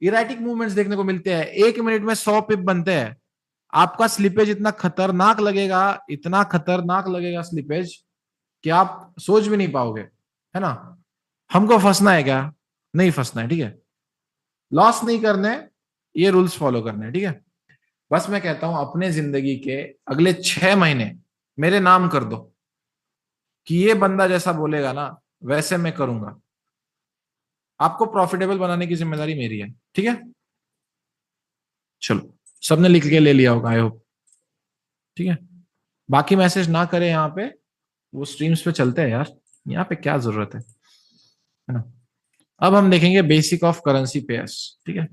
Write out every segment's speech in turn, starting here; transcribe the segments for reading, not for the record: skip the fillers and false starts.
Erratic movements देखने को मिलते हैं, 1 मिनट में 100 पिप बनते हैं। आपका स्लिपेज इतना खतरनाक लगेगा, इतना खतरनाक लगेगा स्लिपेज कि आप सोच भी नहीं पाओगे, है ना। हमको फंसना है क्या? नहीं फंसना है, ठीक है। लॉस नहीं करने, ये रूल्स फॉलो करने, ठीक है। बस मैं कहता हूं अपने जिंदगी के अगले 6 महीने मेरे नाम कर दो कि ये बंदा जैसा बोलेगा ना वैसे मैं करूंगा। आपको प्रॉफिटेबल बनाने की जिम्मेदारी मेरी है, ठीक है। चलो, सबने लिख के ले लिया होगा आई होप, ठीक है। बाकी मैसेज ना करें यहाँ पे, वो स्ट्रीम्स पे चलते हैं यार, यहाँ पे क्या जरूरत है ना। अब हम देखेंगे बेसिक ऑफ करेंसी पेयर्स, ठीक है।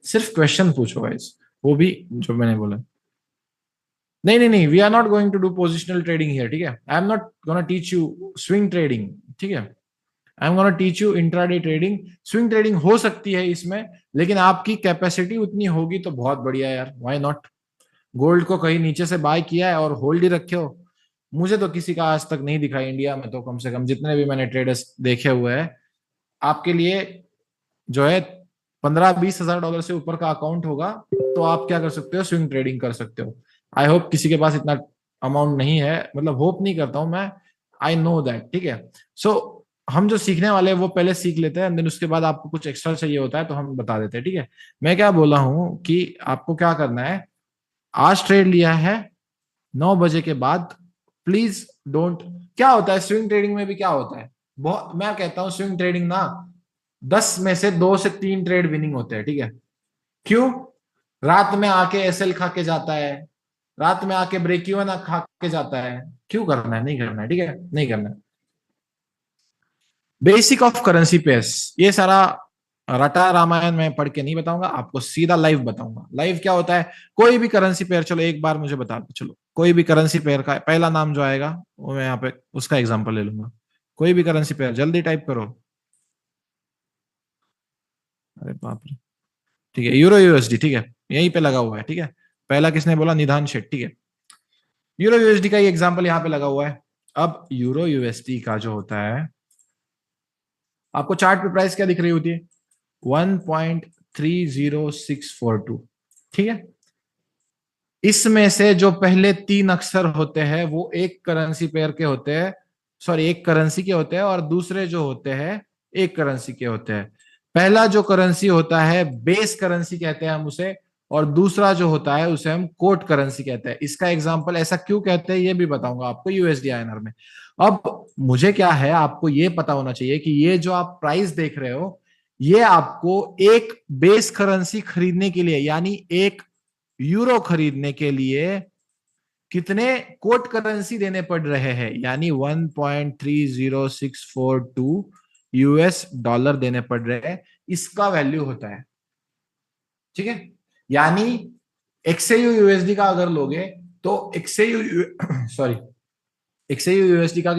सिर्फ क्वेश्चन पूछो गाइस, वो भी जो मैंने बोला। नहीं नहीं नहीं, we are not going to do positional trading here, ठीक है। I am not gonna teach you swing trading, ठीक है। I am gonna teach you intraday trading. Swing trading हो सकती है इसमें, लेकिन आपकी कैपेसिटी उतनी होगी तो बहुत बढ़िया यार, व्हाई नॉट। गोल्ड को कहीं नीचे से बाय किया है और होल्ड ही रखे हो, मुझे तो किसी का आज तक नहीं दिखा इंडिया में, तो कम से कम जितने भी मैंने ट्रेडर्स देखे हुए हैं। आपके लिए जो है 15-20 हजार डॉलर से ऊपर का अकाउंट होगा तो आप क्या कर सकते हो, स्विंग ट्रेडिंग कर सकते हो। आई होप किसी के पास इतना अमाउंट नहीं है, मतलब होप नहीं करता हूं मैं, आई नो दैट, ठीक है। सो हम जो सीखने वाले हैं वो पहले सीख लेते हैं, देन उसके बाद आपको कुछ एक्स्ट्रा चाहिए होता है तो हम बता देते हैं, ठीक है। मैं क्या बोला हूं कि आपको क्या करना है, आज ट्रेड लिया है 9 बजे के बाद, प्लीज डोंट। क्या होता है स्विंग ट्रेडिंग में भी, क्या होता है, बहुत मैं कहता हूं स्विंग ट्रेडिंग ना 10 में से 2 से 3 ट्रेड विनिंग होते हैं, ठीक है। क्यों? रात में आके एसएल खा के जाता है, रात में आके ब्रेक इवन खा के जाता है। क्यों करना है? नहीं करना है, ठीक है, नहीं करना है। बेसिक ऑफ करेंसी पेयर्स, ये सारा रटा रामायण में पढ़ के नहीं बताऊंगा आपको, सीधा लाइव बताऊंगा। लाइव क्या होता है, कोई भी करेंसी पेयर, चलो एक बार मुझे बता दो, चलो कोई भी करेंसी पेयर का पहला नाम जो आएगा वो मैं यहाँ पे उसका एग्जांपल ले लूंगा। कोई भी करेंसी पेयर जल्दी टाइप करो। अरे बाप रे, ठीक है, यूरो यूएसडी, ठीक है, यहीं पे लगा हुआ है, ठीक है। पहला किसने बोला? निधान शेठ, ठीक है। यूरो यूएसडी का ये एग्जांपल यहाँ पे लगा हुआ है। अब यूरो यूएसडी का जो होता है, आपको चार्ट पे प्राइस क्या दिख रही होती है? 1.30642, ठीक है। इसमें से जो पहले 3 अक्षर होते हैं वो एक करेंसी पेयर के होते हैं, सॉरी एक करेंसी के होते हैं, और दूसरे जो होते हैं एक करेंसी के होते हैं। पहला जो करेंसी होता है बेस करेंसी कहते हैं हम उसे, और दूसरा जो होता है उसे हम कोट करेंसी कहते हैं। इसका एग्जांपल ऐसा क्यों कहते हैं ये भी बताऊंगा आपको यूएसडी आईएनआर में। अब मुझे क्या है, आपको ये पता होना चाहिए कि ये जो आप प्राइस देख रहे हो, ये आपको एक बेस करेंसी खरीदने के लिए, यानी एक यूरो खरीदने के लिए कितने कोट करेंसी देने पड़ रहे हैं, यानी 1.30642 यूएस डॉलर देने पड़ रहे हैं, इसका वैल्यू होता है, ठीक है। यानी एक्सएयू यूएसडी का अगर लोगे तो एक्सएयू सॉरी एक्सएयू यूएसडी का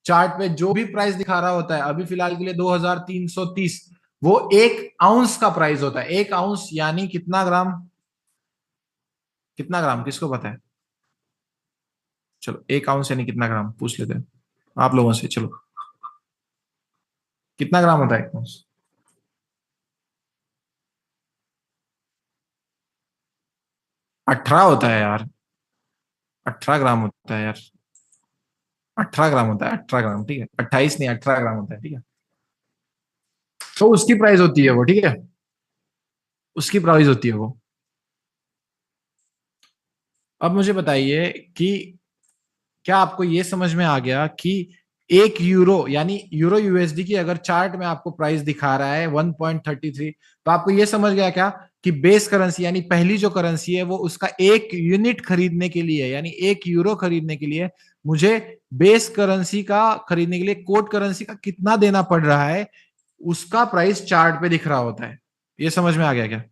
चार्ट पे जो भी प्राइस दिखा रहा होता है अभी फिलहाल के लिए 2330, वो 1 आउंस का प्राइस होता है। 1 आउंस यानी कितना ग्राम? कितना ग्राम किसको पता है? चलो 1 आउंस यानी कितना ग्राम पूछ लेते हैं आप लोगों से, चलो कितना ग्राम होता है 1 आउंस? 18 होता है यार, 18 ग्राम होता है यार, 18 ग्राम होता है, 18 ग्राम, ठीक है, 28 नहीं 18 ग्राम होता है, ठीक है। तो उसकी प्राइस होती है वो, ठीक है, उसकी प्राइस होती है वो। अब मुझे बताइए कि क्या आपको ये समझ में आ गया कि 1 यूरो यानी यूरो यूएसडी की अगर चार्ट में आपको प्राइस दिखा रहा है 1.33, तो आपको ये समझ गया क्या कि बेस करेंसी यानी पहली जो करेंसी है वो उसका 1 यूनिट खरीदने के लिए, यानी 1 यूरो खरीदने के लिए मुझे बेस करेंसी का खरीदने के लिए कोट करेंसी का कितना देना पड़ रहा है, उसका प्राइस चार्ट पे दिख रहा होता है। ये समझ में आ गया क्या?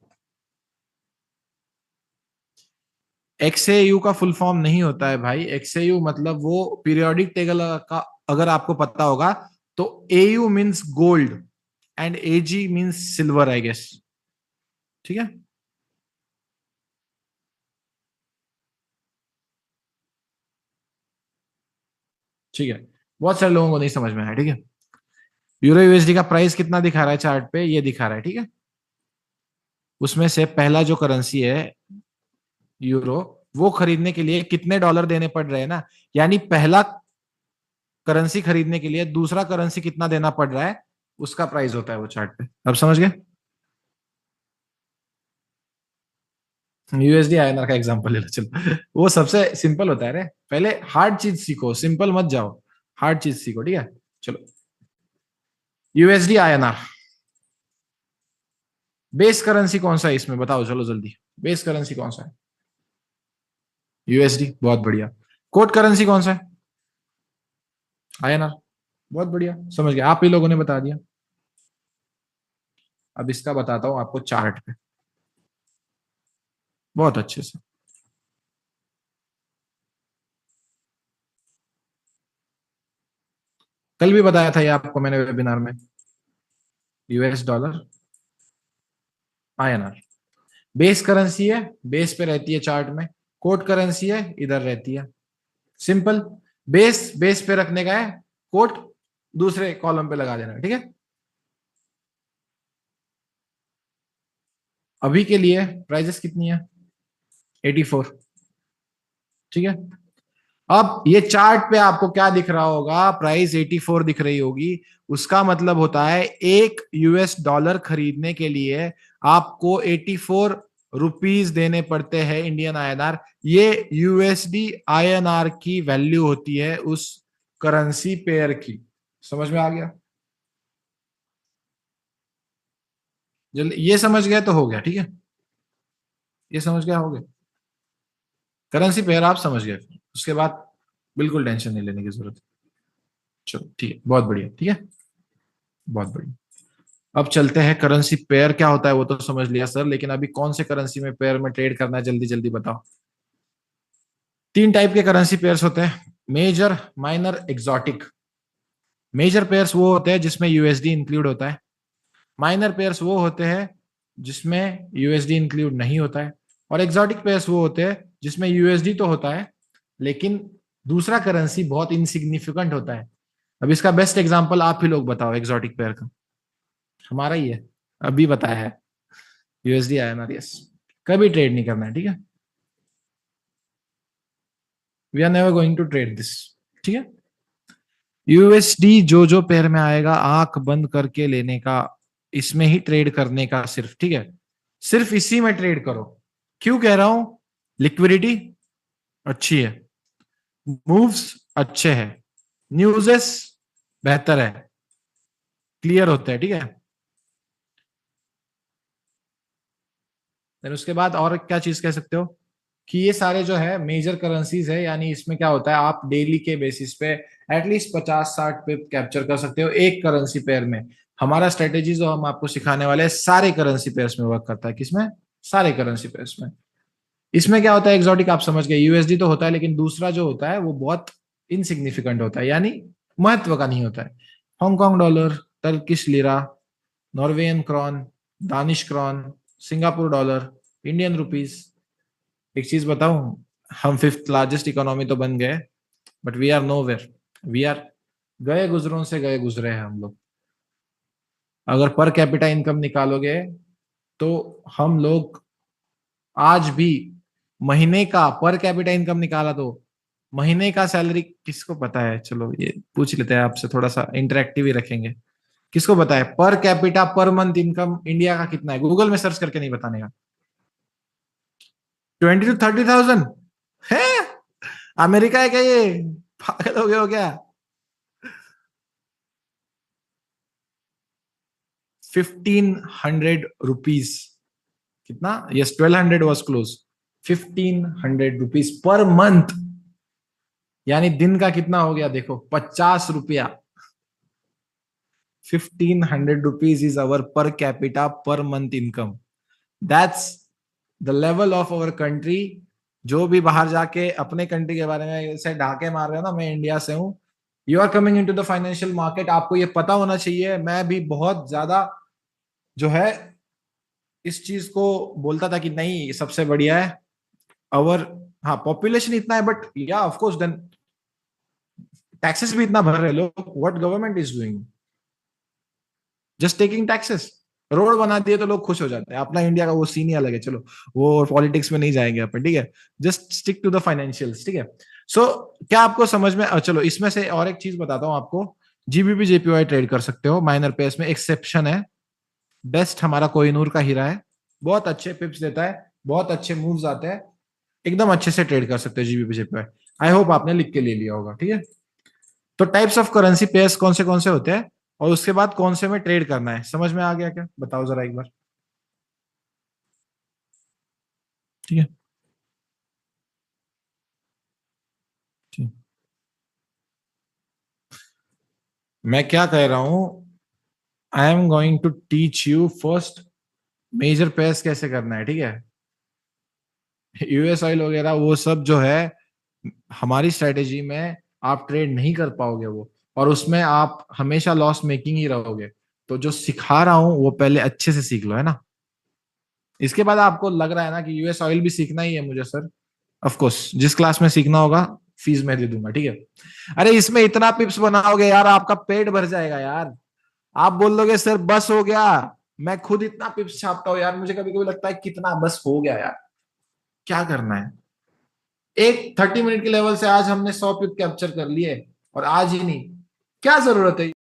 एक्सएयू का फुल फॉर्म नहीं होता है भाई, एक्सएयू मतलब वो पीरियोडिक टेबल का, अगर आपको पता होगा तो AU means gold and AG means silver I guess, ठीक है। ठीक है, बहुत सारे लोगों को नहीं समझ में आया, ठीक है। यूरो यूएसडी का प्राइस कितना दिखा रहा है चार्ट पे, ये दिखा रहा है, ठीक है। उसमें से पहला जो करेंसी है यूरो, वो खरीदने के लिए कितने डॉलर देने पड़ रहे हैं ना, यानी पहला करेंसी खरीदने के लिए दूसरा करेंसी कितना देना पड़ रहा है, उसका प्राइस होता है वो चार्ट पे। अब समझ गए? यूएसडी आईएनआर का एग्जांपल ले लो चलो, वो सबसे सिंपल होता है रे, पहले हार्ड चीज सीखो, सिंपल मत जाओ, हार्ड चीज सीखो, ठीक है। चलो, यूएसडी आईएनआर बेस करेंसी कौन सा है इसमें, बताओ चलो जल्दी, बेस करेंसी कौन सा है? यूएसडी, बहुत बढ़िया। कोड करेंसी कौन सा है? आईएनआर, बहुत बढ़िया, समझ गए, आप ही लोगों ने बता दिया। अब इसका बताता हूं आपको चार्ट पे बहुत अच्छे से। कल भी बताया था ये आपको मैंने वेबिनार में, US dollar INR base currency है, बेस पे रहती है चार्ट में। कोड करेंसी है, इधर रहती है। सिंपल, बेस बेस पे रखने का है, कोट दूसरे कॉलम पे लगा देना है, ठीक है। अभी के लिए प्राइजेस कितनी है? 84, ठीक है। अब ये चार्ट पे आपको क्या दिख रहा होगा, प्राइस 84 दिख रही होगी, उसका मतलब होता है एक यूएस डॉलर खरीदने के लिए आपको 84 रुपीज देने पड़ते हैं इंडियन आईएनआर। ये यूएसडी आईएनआर की वैल्यू होती है उस करेंसी पेयर की। समझ में आ गया? जल्दी, ये समझ गए तो हो गया, ठीक है। ये समझ गया, हो गया, करेंसी पेयर आप समझ गए, उसके बाद बिल्कुल टेंशन नहीं लेने की जरूरत है। चलो ठीक है, बहुत बढ़िया, ठीक है, बहुत बढ़िया। अब चलते हैं, करेंसी पेयर क्या होता है वो तो समझ लिया सर, लेकिन अभी कौन से करेंसी में पेयर में ट्रेड करना है, जल्दी जल्दी बताओ। तीन टाइप के करेंसी पेयर्स होते हैं, major, minor, exotic. Major pairs वो होते हैं जिसमें यूएसडी इंक्लूड होता है। माइनर पेयर्स वो होते हैं जिसमें यूएसडी इंक्लूड नहीं होता है। और एक्सोटिक पेयर्स वो होते हैं जिसमें यूएसडी तो होता है लेकिन दूसरा करेंसी बहुत इनसिग्निफिकेंट होता है। अब इसका बेस्ट एग्जांपल आप ही लोग बताओ एक्सोटिक पेयर का। हमारा ही है, अभी बताया है, यूएसडी आईएनआर, यस। कभी ट्रेड नहीं करना है, ठीक है, we are never going to trade this, ठीक है। यूएसडी जो जो पेयर में आएगा आंख बंद करके लेने का, इसमें ही ट्रेड करने का सिर्फ, ठीक है, सिर्फ इसी में ट्रेड करो। क्यों कह रहा हूं? लिक्विडिटी अच्छी है, मूव्स अच्छे हैं, न्यूजेस बेहतर है, क्लियर होते हैं, ठीक है। फिर उसके बाद और क्या चीज कह सकते हो कि ये सारे जो है मेजर करेंसीज है, यानी इसमें क्या होता है आप डेली के बेसिस पे एटलीस्ट 50-60 पे कैप्चर कर सकते हो एक करेंसी पेयर में। हमारा स्ट्रेटेजी जो हम आपको सिखाने वाले हैं सारे करेंसी पेयर्स में वर्क करता है, किसमें? सारे करेंसी पेयर्स में। इसमें क्या होता है, एक्सोटिक आप समझ गए, यूएसडी तो होता है लेकिन दूसरा जो होता है वो बहुत इनसिग्निफिकेंट होता है, यानी महत्व का नहीं होता है। Hong Kong dollar, Turkish lira, Norwegian krone, Danish krone, Singapore dollar, Indian rupees. एक चीज बताऊं, हम फिफ्थ लार्जेस्ट इकोनॉमी तो बन गए but we are nowhere, we are गए गुजरों से गए गुजरे हैं हम लोग। अगर पर कैपिटा इनकम निकालोगे तो हम लोग आज भी महीने का पर कैपिटा इनकम निकाला तो महीने का सैलरी किसको पता है, चलो ये पूछ लेते हैं आपसे, थोड़ा सा इंटरेक्टिव ही रखेंगे। किसको पता है per capita per month income India का कितना है? गूगल में सर्च करके नहीं बताने का। 20 to 30,000 है? अमेरिका है क्या ये? पागल हो गए हो क्या? 1,500 रुपीज, कितना? Yes, 1,200 was close. 1,500 rupees per month, यानी दिन का कितना हो गया देखो, 50 रुपया। 1,500 rupees is our per capita per month income. That's the level of our country. जो भी बाहर जाके अपने कंट्री के बारे में ऐसे ढाके मार रहे हो ना, मैं इंडिया से हूं, you are coming into the financial market, आपको ये पता होना चाहिए। मैं भी बहुत ज्यादा जो है इस चीज को बोलता था कि नहीं सबसे बढ़िया है अवर, हाँ पॉपुलेशन इतना है बट या ऑफ कोर्स देन टैक्सेस भी इतना भर रहे हैं लोग, what government is doing, just taking taxes. Road बना दिए तो लोग खुश हो जाते हैं। अपना इंडिया का वो सीन ही अलग है, चलो वो पॉलिटिक्स में नहीं जाएंगे अपन, ठीक है। Just stick to the financials, ठीक है। सो क्या आपको समझ में, चलो इसमें से और एक चीज बताता हूँ आपको। जीबीपी जेपीवाई ट्रेड कर सकते हो माइनर पेस में, एक्सेप्शन है। बेस्ट हमारा कोहिनूर का हीरा है, बहुत अच्छे पिप्स देता है, बहुत अच्छे मूव्स आते हैं, एकदम अच्छे से ट्रेड कर सकते हो जीबीपी जेपीवाई। आई होप आपने लिख के ले लिया होगा, ठीक है। तो टाइप्स ऑफ करेंसी पेयर्स कौन से होते हैं, और उसके बाद कौन से में ट्रेड करना है, समझ में आ गया क्या, बताओ जरा एक बार। ठीक है, ठीक। मैं क्या कह रहा हूं, I am going to teach you first major pairs कैसे करना है, ठीक है। यूएस ऑयल वगैरह वो सब जो है हमारी स्ट्रेटेजी में आप ट्रेड नहीं कर पाओगे वो, और उसमें आप हमेशा लॉस मेकिंग ही रहोगे। तो जो सिखा रहा हूं वो पहले अच्छे से सीख लो, है ना। इसके बाद आपको लग रहा है ना कि यूएस ऑयल भी सीखना ही है मुझे सर, ऑफ कोर्स जिस क्लास में सीखना होगा फीस मैं दे दूंगा, ठीक है। अरे इसमें इतना पिप्स बनाओगे यार, आपका पेट भर जाएगा यार। आप बोल दोगे सर बस हो गया, मैं खुद इतना पिप्स छापता हूँ यार, मुझे कभी कभी लगता है कितना बस हो गया यार, क्या करना है। एक 30 मिनट के लेवल से आज हमने 100 पिप कैप्चर कर लिए, और आज ही नहीं, क्या जरूरत है।